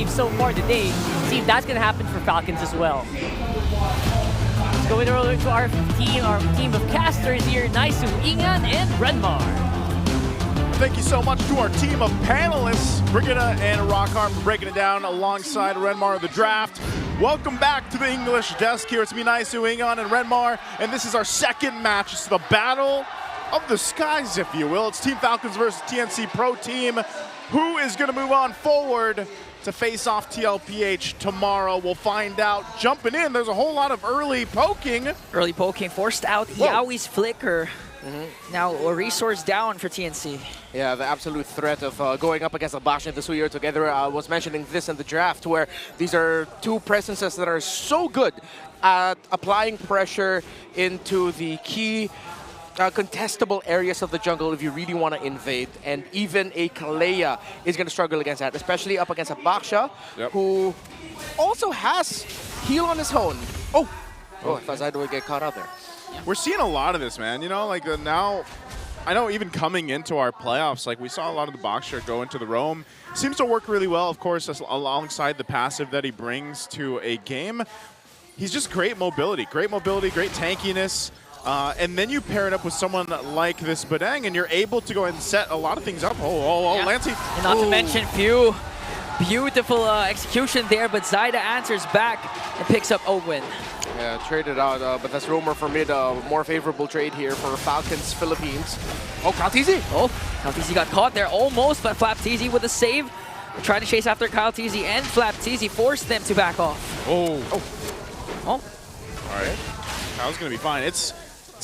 games so far today. See if that's going to happen for Falcons as well. Let's go over to our team of casters here, Naisu, Ingan, and Renmar. Thank you so much to our team of panelists, Brigida and Rockhart, for breaking it down alongside Renmar of the draft. Welcome back to the English desk here. It's me, Naisu, Ingan, and Renmar, and this is our second match. It's the battle of the skies, if you will. It's Team Falcons versus TNC Pro Team. Who is going to move on forward to face off TLPH tomorrow? We'll find out. Jumping in, there's a whole lot of early poking. Early poking forced out Yaoi's flicker. Now a resource down for TNC. Yeah, the absolute threat of going up against Abash and the Suyo together. I was mentioning this in the draft, where these are two presences that are so good at applying pressure into the key contestable areas of the jungle if you really want to invade. And even a Kalea is going to struggle against that, especially up against a Baksha, who also has heal on his own. Oh, I thought Zyda would get caught out there. We're seeing a lot of this, man. You know, like now, I know even coming into our playoffs, like we saw a lot of the Boxer go into the roam. Seems to work really well, of course, alongside the passive that he brings to a game. He's just great mobility, great tankiness. And then you pair it up with someone like this Badang, and you're able to go and set a lot of things up. Lancey. And not to mention, beautiful execution there, but Zyda answers back and picks up Ogwin. Yeah, traded out, but that's rumor for mid. More favorable trade here for Falcons Philippines. Oh, Kaltizi! Oh, Kaltizi got caught there almost, but Flap-TZ with a save. Trying to chase after Kaltizi, and Flap-TZ forced them to back off. Oh. All right. That was going to be fine. It's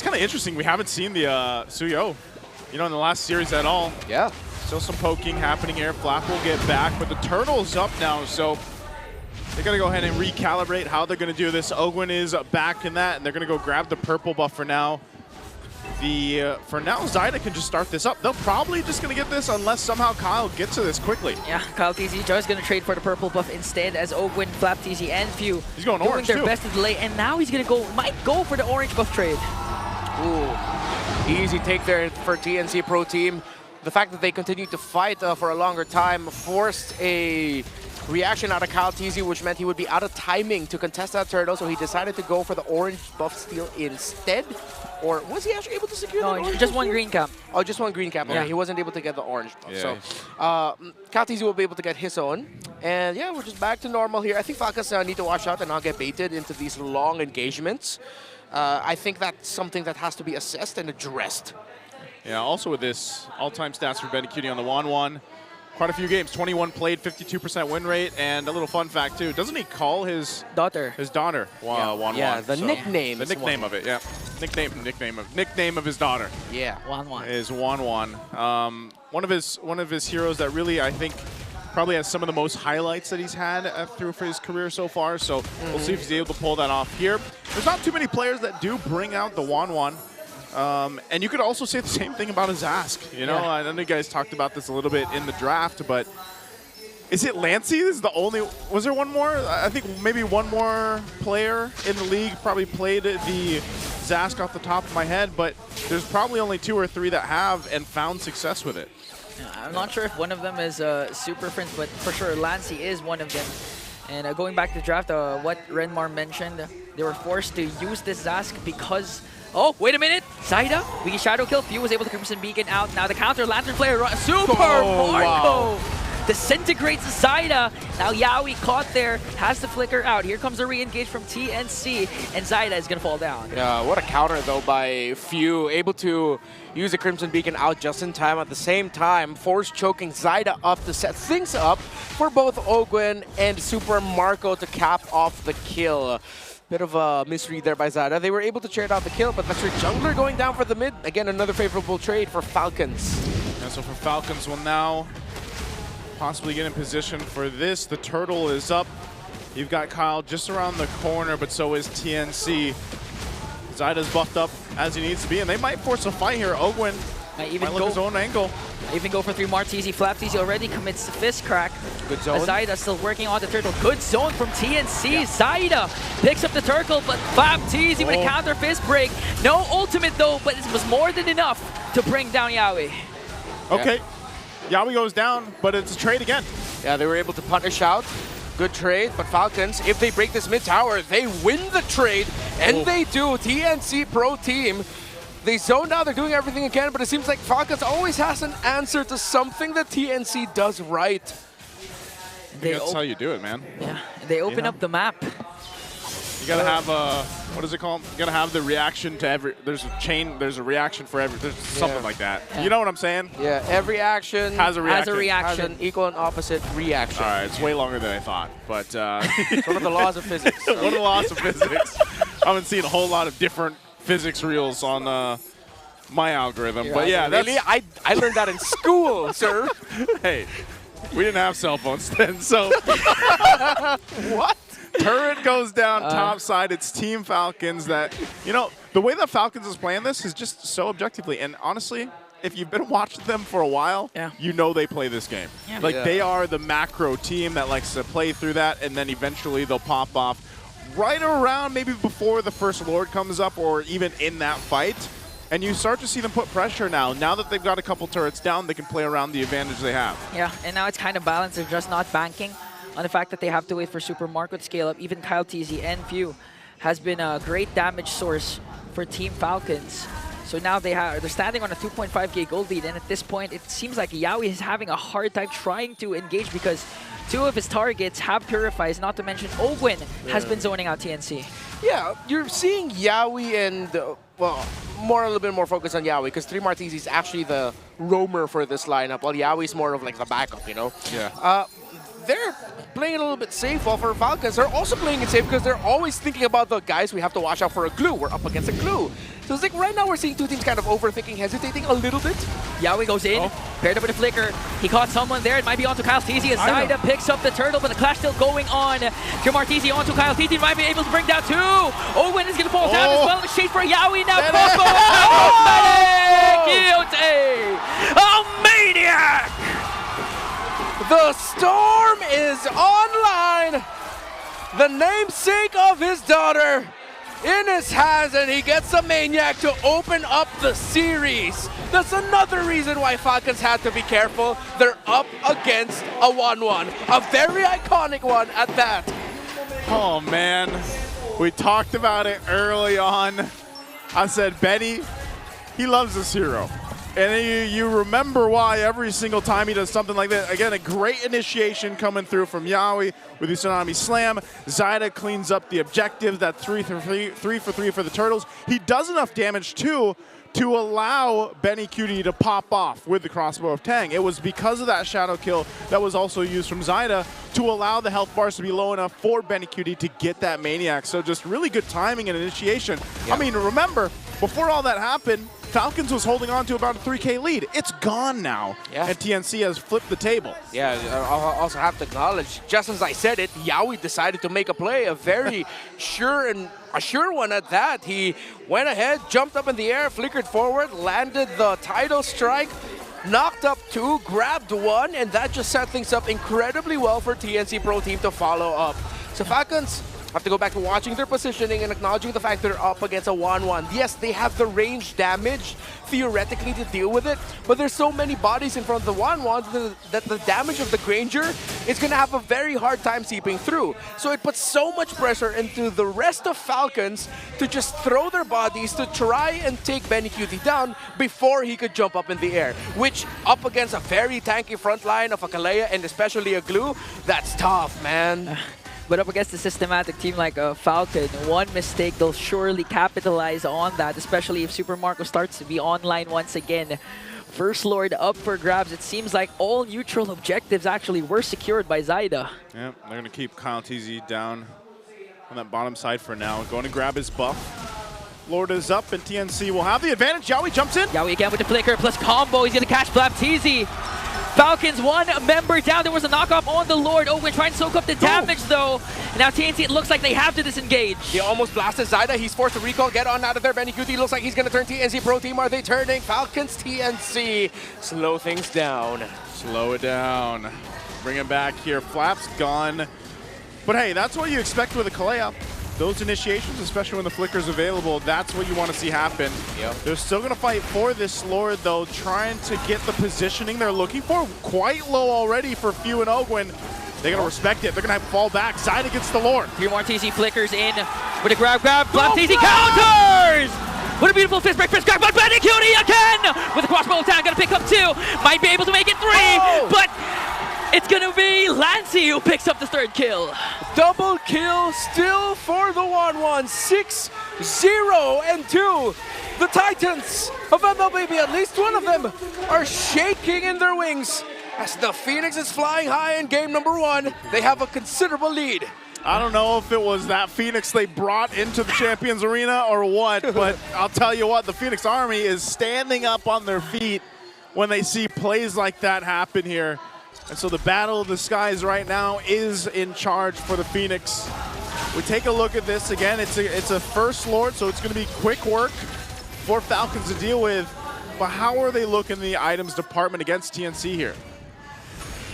kind of interesting. We haven't seen the Suyo, in the last series at all. Yeah. Still some poking happening here. Flap will get back, but the turtle's up now, so they got to go ahead and recalibrate how they're going to do this. Ogwin is back in that, and they're going to go grab the purple buff for now. For now, Zyda can just start this up. They're probably just going to get this unless somehow Kyle gets to this quickly. Yeah, Kaltizi just going to trade for the purple buff instead, as Ogwin, Flap-TZ, and Few he's going doing orange their too. best to delay, and now he's going to might go for the orange buff trade. Ooh, easy take there for TNC Pro Team. The fact that they continued to fight for a longer time forced a reaction out of Kaltizi, which meant he would be out of timing to contest that turtle, so he decided to go for the orange buff steal instead. Or was he actually able to secure that orange just buff one steal? green cap. Oh, just one green cap. Okay, yeah. He wasn't able to get the orange buff. Yeah. So Kaltizi will be able to get his own. And yeah, we're just back to normal here. I think Falcons need to watch out and not get baited into these long engagements. I think that's something that has to be assessed and addressed. Yeah, also with this, all-time stats for Benny Cutie on the 1-1. Quite a few games, 21 played, 52% win rate, and a little fun fact too. Doesn't he call his daughter? Wan? Yeah, the nickname. The nickname of it, yeah. Nickname of his daughter. Yeah, Wan. Is Wan. One of his heroes that really, I think, probably has some of the most highlights that he's had through for his career so far. So we'll see if he's able to pull that off here. There's not too many players that do bring out the Wan. And you could also say the same thing about his Ask. I know you guys talked about this a little bit in the draft, but is it Lancey? This is the only. Was there one more? I think maybe one more player in the league probably played the Zask off the top of my head, but there's probably only 2 or 3 that have and found success with it. I'm not sure if one of them is Super Prince, but for sure Lancey is one of them. And going back to the draft, what Renmar mentioned, they were forced to use this Zask because... Oh, wait a minute! Zyda, we Shadow Kill. Few was able to Crimson Beacon out. Now the counter Lantern Flare, Super Marco! Wow. Disintegrates Zyda. Now Yaoi caught there, has the flicker out. Here comes a re-engage from TNC, and Zyda is gonna fall down. Yeah, what a counter though by Few, able to use the Crimson Beacon out just in time. At the same time, force choking Zyda up to set things up for both Ogwin and Super Marco to cap off the kill. Bit of a misread there by Zyda. They were able to trade out the kill, but that's your jungler going down for the mid. Again, another favorable trade for Falcons. Yeah, so for Falcons, will now possibly get in position for this. The turtle is up. You've got Kyle just around the corner, but so is TNC. Zyda's buffed up as he needs to be, and they might force a fight here. Ogwin might look his own angle. Even go for 3 more TZ. Flap-TZ already commits the fist crack. Good zone. Zyda still working on the turtle. Good zone from TNC. Yeah. Zyda picks up the turtle, but Flap-TZ with a counter fist break. No ultimate though, but it was more than enough to bring down Yaoi. Okay. Yaoi goes down, but it's a trade again. Yeah, they were able to punish out. Good trade, but Falcons, if they break this mid tower, they win the trade, and they do. TNC Pro Team, they zoned out, they're doing everything again, but it seems like Falcons always has an answer to something that TNC does right. That's how you do it, man. Yeah, they open up the map. You gotta have what is it called? You gotta have the reaction to every. There's a chain. There's a reaction for every. There's something like that. Yeah. You know what I'm saying? Yeah, every action has a reaction. Has an equal and opposite reaction. All right, it's way longer than I thought, but it's one of the laws of physics. One of the laws of physics. I haven't seen a whole lot of different physics reels on my algorithm, but yeah, really, I learned that in school, sir. Hey, we didn't have cell phones then, so what? Turret goes down top side. It's Team Falcons that, you know, the way that Falcons is playing this is just so objectively. And honestly, if you've been watching them for a while, you know they play this game. Yeah. Like, they are the macro team that likes to play through that, and then eventually they'll pop off right around maybe before the first Lord comes up or even in that fight. And you start to see them put pressure now. Now that they've got a couple turrets down, they can play around the advantage they have. Yeah, and now it's kind of balanced. They're just not banking on the fact that they have to wait for Super Marco to scale up. Even Kyle TZ and Few has been a great damage source for Team Falcons. So now they're standing on a 2.5k gold lead, and at this point it seems like Yawi is having a hard time trying to engage because two of his targets have Purifies, not to mention Ogwin has been zoning out TNC. Yeah, you're seeing Yawi and, well, a little bit more focus on Yawi because 3 Martizi is actually the roamer for this lineup, while Yawi's more of like the backup, you know? Yeah. They're playing a little bit safe, while for Falcons, they're also playing it safe because they're always thinking about the guys we have to watch out for a glue. We're up against a glue. So it's like right now we're seeing two teams kind of overthinking, hesitating a little bit. Yawi goes in, paired up with a flicker. He caught someone there. It might be onto Kyle TZ as Zyda picks up the turtle, but the clash still going on. Martizi onto Kyle TZ, might be able to bring down 2. Owen is going to fall down as well. Shade for Yawi now. Coco! Oh, maniac! The Storm is online. The namesake of his daughter in his hands, and he gets a Maniac to open up the series. That's another reason why Falcons had to be careful. They're up against a 1-1, a very iconic one at that. Oh man, we talked about it early on. I said, Benny, he loves this hero. And you remember why every single time he does something like that. Again, a great initiation coming through from Yawi with the Tsunami Slam. Zyda cleans up the objective, that 3 for 3 for the Turtles. He does enough damage, too, to allow Benny Cutie to pop off with the crossbow of Tang. It was because of that shadow kill that was also used from Zyda to allow the health bars to be low enough for Benny Cutie to get that Maniac. So just really good timing and initiation. Yeah. I mean, remember, before all that happened, Falcons was holding on to about a 3k lead. It's gone now, and TNC has flipped the table. Yeah, I also have to acknowledge, just as I said it, Yawi decided to make a play, a very sure one at that. He went ahead, jumped up in the air, flickered forward, landed the tidal strike, knocked up 2, grabbed 1, and that just set things up incredibly well for TNC Pro Team to follow up. So Falcons have to go back to watching their positioning and acknowledging the fact they're up against a 1-1. Yes, they have the range damage, theoretically, to deal with it, but there's so many bodies in front of the 1-1 that the damage of the Granger is going to have a very hard time seeping through. So it puts so much pressure into the rest of Falcons to just throw their bodies to try and take Benny Cutie down before he could jump up in the air, which, up against a very tanky front line of a Kalea and especially a Glue, that's tough, man. But up against a systematic team like Falcon, one mistake, they'll surely capitalize on that, especially if Super Marco starts to be online once again. First Lord up for grabs. It seems like all neutral objectives actually were secured by Zyda. Yeah, they're going to keep Kyle TZ down on that bottom side for now. Going to grab his buff. Lord is up, and TNC will have the advantage. Yawi jumps in. Yawi again with the flicker plus combo. He's going to catch Mplph-s15. Falcons, 1 member down. There was a knockoff on the Lord. Owen trying to soak up the damage, though. Now TNC, it looks like they have to disengage. He almost blasted Zyda. He's forced to recall, get on out of there. Benny Cutie looks like he's going to turn TNC Pro Team. Are they turning? Falcons, TNC. Slow things down. Slow it down. Bring him back here. Flap's gone. But hey, that's what you expect with a Kalea. Those initiations, especially when the flicker's available, that's what you want to see happen. Yep. They're still going to fight for this Lord, though, trying to get the positioning they're looking for. Quite low already for Few and Ogwin. They gotta respect it. They're gonna have to fall back. Zyda gets the Lord. Here TZ flickers in with a grab. Mplph-s15 counters! What a beautiful fist break, grab, but Cutie again! With a crossbow attack, gonna pick up 2. Might be able to make it 3, but it's gonna be Lancy who picks up the 3rd kill. Double kill still for the 1-1. 6-0 and 2. The Titans of MLBB, at least one of them, are shaking in their wings. As the Phoenix is flying high in game number 1, they have a considerable lead. I don't know if it was that Phoenix they brought into the Champions Arena or what, but I'll tell you what, the Phoenix Army is standing up on their feet when they see plays like that happen here. And so the Battle of the Skies right now is in charge for the Phoenix. We take a look at this again. It's a first Lord, so it's going to be quick work for Falcons to deal with. But how are they looking in the items department against TNC here?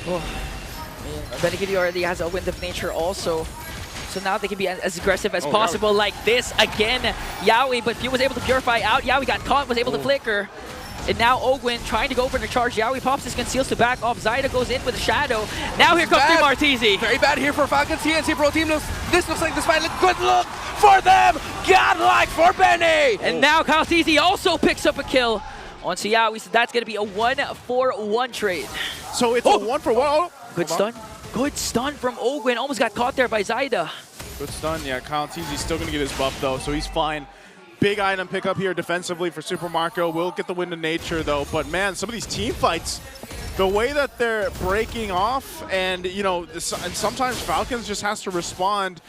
Oh, Berdaya already has a Wind of Nature also. So now they can be as aggressive as possible like this. Again, Yawi, but he was able to purify out. Yawi got caught, was able to flicker. And now Ogwin trying to go for the charge. Yawi pops his conceals to back off. Zyda goes in with a shadow. Now here comes Mplph-s15. Very bad here for Falcons. TNC Pro Team. This looks like this fight. Good look for them. Godlike for Benny. And now Mplph-s15 also picks up a kill on Yawi. So that's going to be a 1-for-1 trade. So it's a 1-for-1. Oh, good stun. Good stun from Ogwin. Almost got caught there by Zyda. Good stun. Yeah, Mplph-s15's still going to get his buff, though, so he's fine. Big item pickup here defensively for Super Marco. Will get the Wind of Nature, though. But, man, some of these team fights, the way that they're breaking off, and, you know, and sometimes Falcons just has to respond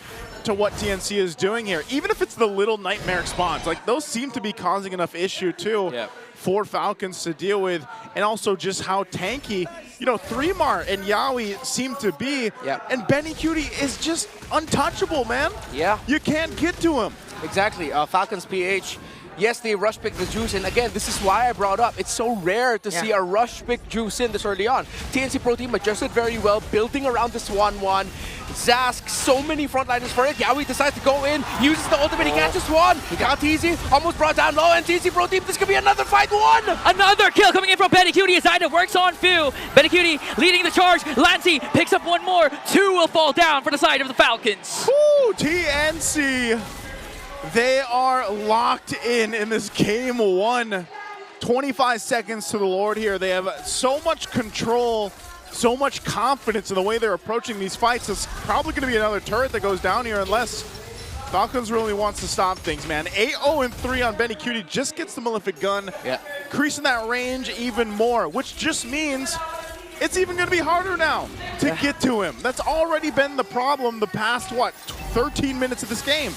to what TNC is doing here. Even if it's the little nightmare spawns, like, those seem to be causing enough issue, too. Yep. For Falcons to deal with, and also just how tanky, you know, 3mar and Yawi seem to be. Yep. And Benny Cutie is just untouchable, man. Yeah. You can't get to him. Exactly. Falcons PH. Yes, they rush pick the juice, and again, this is why I brought up, it's so rare to see a rush pick juice in this early on. TNC Pro Team adjusted very well, building around this 1-1. Zask, so many frontliners for it. Yawi decides to go in, uses the ultimate, he catches one. He got easy, almost brought down low, and TNC Pro Team, this could be another fight. 1! Another kill coming in from Benny Cutie as Zyda works on Fu. Benny Cutie leading the charge. Lancy picks up 1 more. 2 will fall down for the side of the Falcons. Woo, TNC. They are locked in this game 1. 25 seconds to the Lord here. They have so much control, so much confidence in the way they're approaching these fights. It's probably going to be another turret that goes down here unless Falcons really wants to stop things, man. 8-0-3 on Benny Cutie just gets the Malefic gun, increasing that range even more, which just means it's even going to be harder now to get to him. That's already been the problem the past, what, 13 minutes of this game.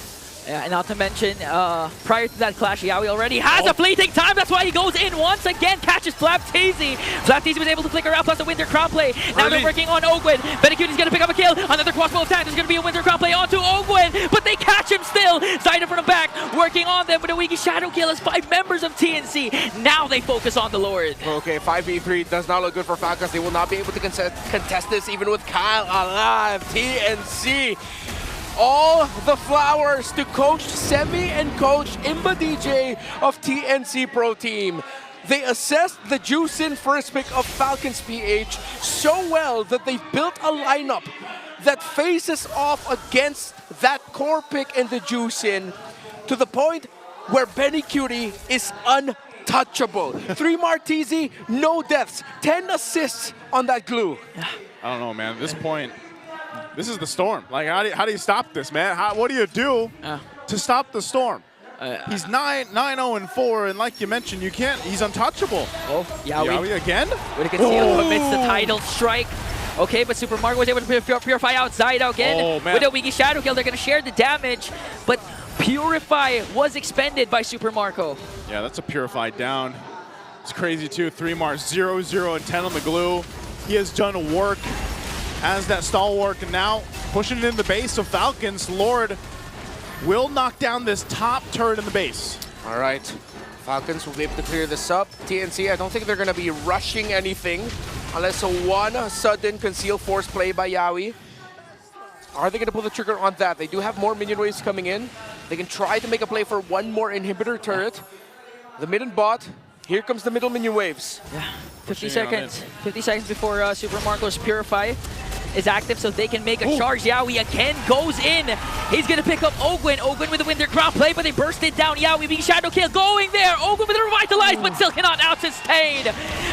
Yeah, and not to mention, prior to that clash, Yawi already has a fleeting time. That's why he goes in once again, catches Mplph-s15. Mplph-s15 was able to flicker out, plus the Winter Crown play. Now they're working on Ogwin. Benny Cutie's going to pick up a kill. Another crossbow attack. There's going to be a Winter Crown play onto Ogwin, but they catch him still. Zyda from the back, working on them with a Wiki Shadow kill as 5 members of TNC. Now they focus on the Lord. Okay, 5v3 does not look good for Falcons. They will not be able to contest this, even with Kyle alive. TNC. All the flowers to Coach Semi and Coach Imba DJ of TNC Pro Team. They assessed the Juicin first pick of Falcons PH so well that they've built a lineup that faces off against that core pick and the Juicin to the point where Benny Cutie is untouchable. 3mar TZ, no deaths, 10 assists on that glue. I don't know, man. At this point, this is the storm. Like, how do you stop this, man? What do you do to stop the storm? He's 9-0-4, and like you mentioned, you can't. He's untouchable. Oh, Yawi again? With a conceal amidst the tidal strike. Okay, but Super Marco was able to purify out Zyda again. With a Wiki Shadow kill, they're going to share the damage, but Purify was expended by Super Marco. Yeah, that's a Purify down. It's crazy too. 3mar, 0-0 and 10 on the glue. He has done work. Has that stalwart, and now pushing it in the base of Falcons. Lord will knock down this top turret in the base. All right, Falcons will be able to clear this up. TNC, I don't think they're going to be rushing anything unless one sudden conceal force play by Yawi. Are they going to pull the trigger on that? They do have more minion waves coming in. They can try to make a play for one more inhibitor turret. The mid and bot. Here comes the middle minion waves. Yeah, 50 seconds. 50 seconds before Super Marco's Purify. is active, so they can make a charge. Yawi again goes in. He's going to pick up Ogwin. Ogwin with the Winter Crown play, but they burst it down. Yawi being shadow kill going there. Ogwin with the Revitalize, but still cannot out-sustain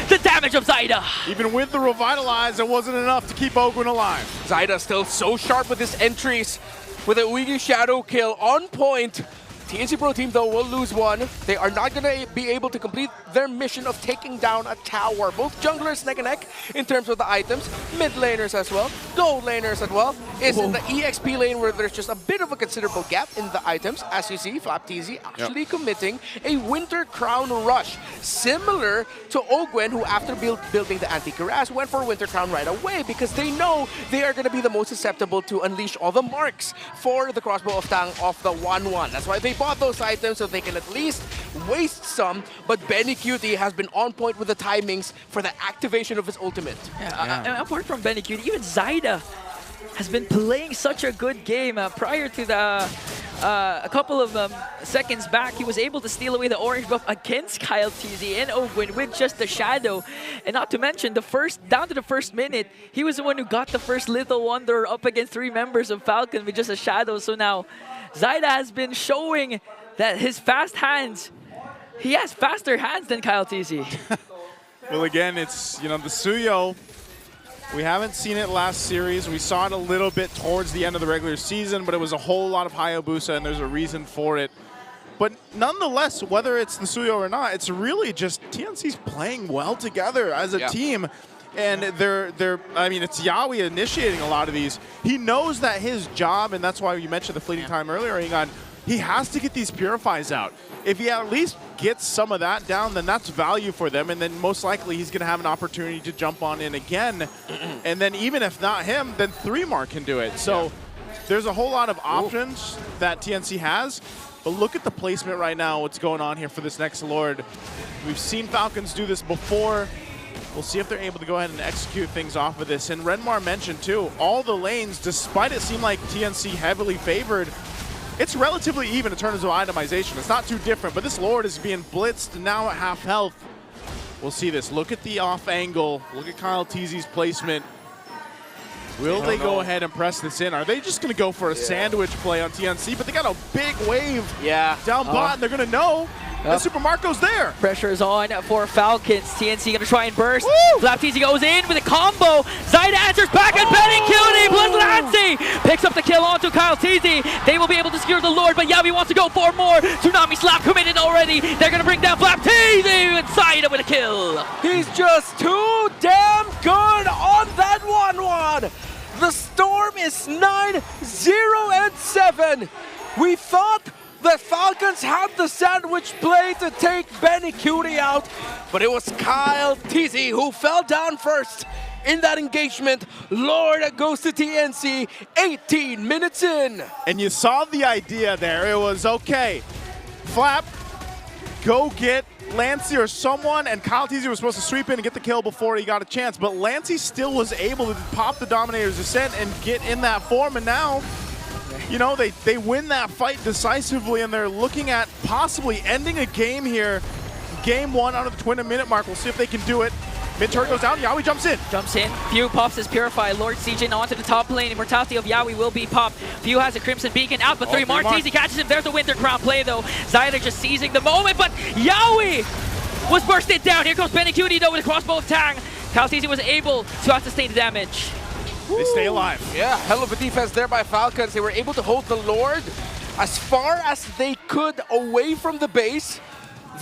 the damage of Zyda. Even with the Revitalize, it wasn't enough to keep Ogwin alive. Zyda still so sharp with his entries, with a Wiggy shadow kill on point. TNC Pro Team, though, will lose one. They are not going to be able to complete their mission of taking down a tower. Both junglers neck and neck in terms of the items, mid laners as well, gold laners as well. Is in the EXP lane where there's just a bit of a considerable gap in the items. As you see, Mplph-s15 actually committing a Winter Crown rush, similar to Ogwen, who after building the anti-Cuirass went for Winter Crown right away because they know they are going to be the most susceptible to unleash all the marks for the crossbow of Tang off the 1-1. That's why they bought those items so they can at least waste some, but Benny Cutie has been on point with the timings for the activation of his ultimate. Apart from Benny Cutie, even Zyda has been playing such a good game. Prior to the a couple of seconds back, he was able to steal away the orange buff against KyleTzy and Ogwin with just the shadow. And not to mention, down to the first minute, he was the one who got the first Little Wonder up against 3 members of Falcon with just a shadow. So now Zyda has been showing that his fast hands, he has faster hands than KyleTzy. Well, again, it's, you know, the Suyo, we haven't seen it last series. We saw it a little bit towards the end of the regular season, but it was a whole lot of Hayabusa, and there's a reason for it. But nonetheless, whether it's the Suyo or not, it's really just TNC's playing well together as a team. And I mean, it's Yawi initiating a lot of these. He knows that his job, and that's why you mentioned the fleeting time earlier, Ingan, he has to get these Purifies out. If he at least gets some of that down, then that's value for them, and then most likely he's going to have an opportunity to jump on in again. And then even if not him, then 3mar can do it. So there's a whole lot of options that TNC has, but look at the placement right now, what's going on here for this next Lord. We've seen Falcons do this before. We'll see if they're able to go ahead and execute things off of this. And Renmar mentioned too, all the lanes, despite it seem like TNC heavily favored, it's relatively even in terms of itemization. It's not too different, but this Lord is being blitzed now at half health. We'll see this. Look at the off angle. Look at KyleTzy's placement. Will they go ahead and press this in? Are they just going to go for a sandwich play on TNC? But they got a big wave down bot, and they're going to know. And Super Marco's there. Pressure is on for Falcons. TNC going to try and burst. Mplph-s15 goes in with a combo. Zyda answers back, and Benny Cutie plus Lancy picks up the kill onto KyleTzy. They will be able to secure the Lord, but Yawi wants to go for more. Tsunami Slap committed already. They're going to bring down Mplph-s15 and Zyda with a kill. He's just too damn good on that 1-1. The Storm is 9-0-7. We thought the Falcons had the sandwich play to take Benny Cutie out, but it was KyleTzy who fell down first in that engagement. Lord goes to TNC 18 minutes in. And you saw the idea there. It was, okay, Flap, go get Lancy or someone, and KyleTzy was supposed to sweep in and get the kill before he got a chance, but Lancy still was able to pop the Dominator's Ascent and get in that form, and now, you know, they win that fight decisively, and they're looking at possibly ending a game here. Game 1 out of the 20-minute mark. We'll see if they can do it. Mid turret goes down, Yawi jumps in. Few pops his Purify. Lord siege in onto the top lane. Immortality of Yawi will be popped. Few has a Crimson Beacon out, but 3mar. TZ catches him. There's the Winter Crown play though. Zyda just seizing the moment, but Yawi was bursted down. Here comes Benny Cutie though with a crossbow of Tang. KyleTzy was able to sustain the damage. They stay alive. Yeah, hell of a defense there by Falcons. They were able to hold the Lord as far as they could away from the base.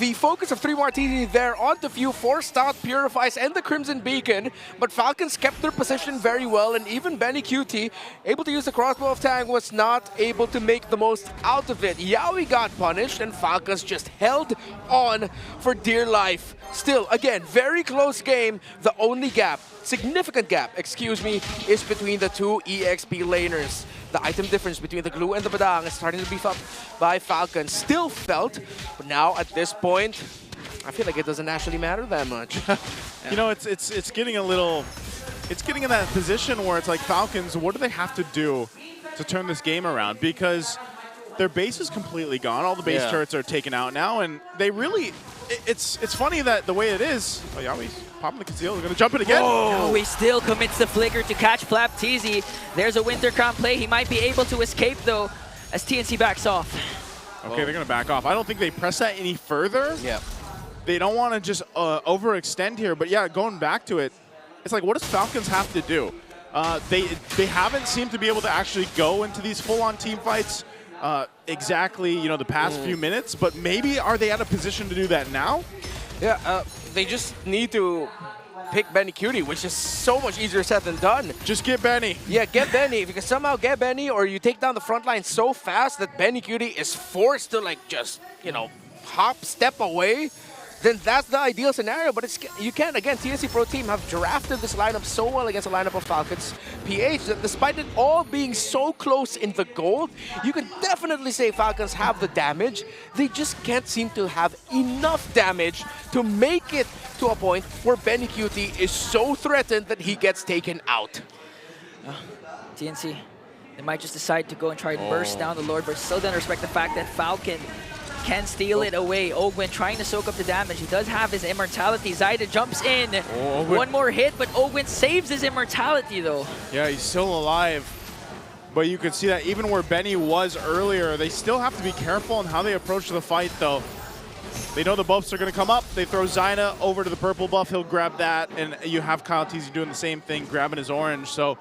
The focus of 3mar TZ there onto Few forced out Purifies and the Crimson Beacon, but Falcons kept their position very well, and even Benny Cutie, able to use the crossbow of Tang, was not able to make the most out of it. Yawi got punished, and Falcons just held on for dear life. Still, again, very close game. The only gap, significant gap, excuse me, is between the two EXP laners. The item difference between the Glue and the Badang is starting to beef up by Falcon. Still felt, but now at this point, I feel like it doesn't actually matter that much. You know, it's getting a little, it's getting in that position where it's like, Falcons, what do they have to do to turn this game around? Because their base is completely gone. All the base turrets are taken out now, and they really, it's funny that the way it is. Oh, Yawi's popping the conceal. They're going to jump it again. Oh, he still commits the flicker to catch Mplph-s15. There's a Winter Crown play. He might be able to escape, though, as TNC backs off. Okay, they're going to back off. I don't think they press that any further. Yeah. They don't want to just overextend here. But yeah, going back to it, it's like, what does Falcons have to do? They haven't seemed to be able to actually go into these full-on team fights exactly, the past few minutes. But maybe are they at a position to do that now? Yeah, they just need to pick Benny Cutie, which is so much easier said than done. Just get Benny. Yeah, get Benny. If you can somehow get Benny, or you take down the front line so fast that Benny Cutie is forced to just, step away, then that's the ideal scenario. But you can't. Again, TNC Pro Team have drafted this lineup so well against a lineup of Falcons PH that despite it all being so close in the gold, you can definitely say Falcons have the damage. They just can't seem to have enough damage to make it to a point where Benny Cutie is so threatened that he gets taken out. TNC, they might just decide to go and try and burst down the Lord, but still don't respect the fact that Falcon can steal it away. Ogwin trying to soak up the damage. He does have his immortality. Zyda jumps in. One more hit, but Ogwin saves his immortality, though. Yeah, he's still alive. But you can see that even where Benny was earlier, they still have to be careful on how they approach the fight, though. They know the buffs are going to come up. They throw Zyna over to the purple buff. He'll grab that, and you have Kyle Teasy doing the same thing, grabbing his orange. So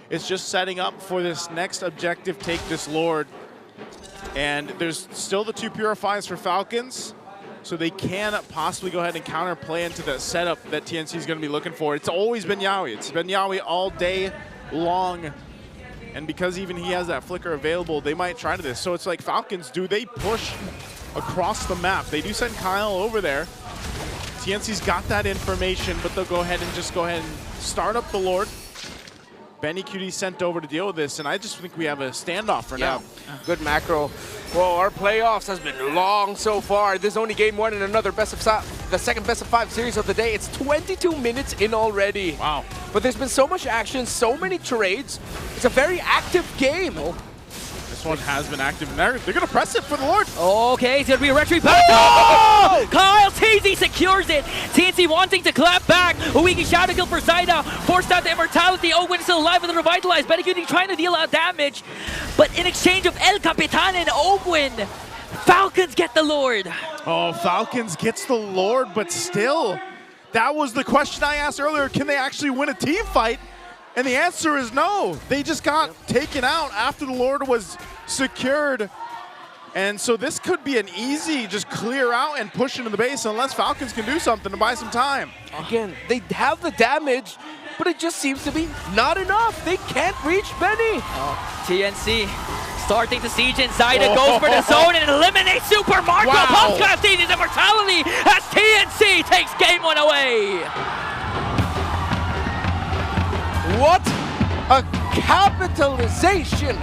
it's just setting up for this next objective, take this Lord. And there's still the 2 Purifies for Falcons, so they can possibly go ahead and counterplay into the setup that TNC is going to be looking for. It's always been Yaoi. It's been Yaoi all day long. And because even he has that flicker available, they might try to this. So it's like Falcons, do they push across the map? They do send Kyle over there. TNC's got that information, but they'll go ahead and start up the Lord. Benny Cutie sent over to deal with this, and I just think we have a standoff for now. Good macro. Well, our playoffs has been long so far. This is only game 1 in another the second best of 5 series of the day. It's 22 minutes in already. Wow. But there's been so much action, so many trades. It's a very active game. This one has been active, and they're going to press it for the Lord. Okay, it's going to be a retreat back. Oh! Kyle Teasy secures it. TNC wanting to clap back. A weaky shadow kill for Zyda. Forced out the immortality. Ogwin still alive with the revitalized. Benny Cutie trying to deal out damage. But in exchange of El Capitan and Ogwin, Falcons get the Lord. Oh, Falcons gets the Lord, but still, that was the question I asked earlier. Can they actually win a team fight? And the answer is no. They just got taken out after the Lord was secured. And so this could be an easy just clear out and push into the base unless Falcons can do something to buy some time. Again, they have the damage, but it just seems to be not enough. They can't reach Benny. TNC starting to siege in. Zyda goes for the zone and eliminates Super Marco. Wow. Mplph-s15 his immortality as TNC takes game 1 away. What a capitalization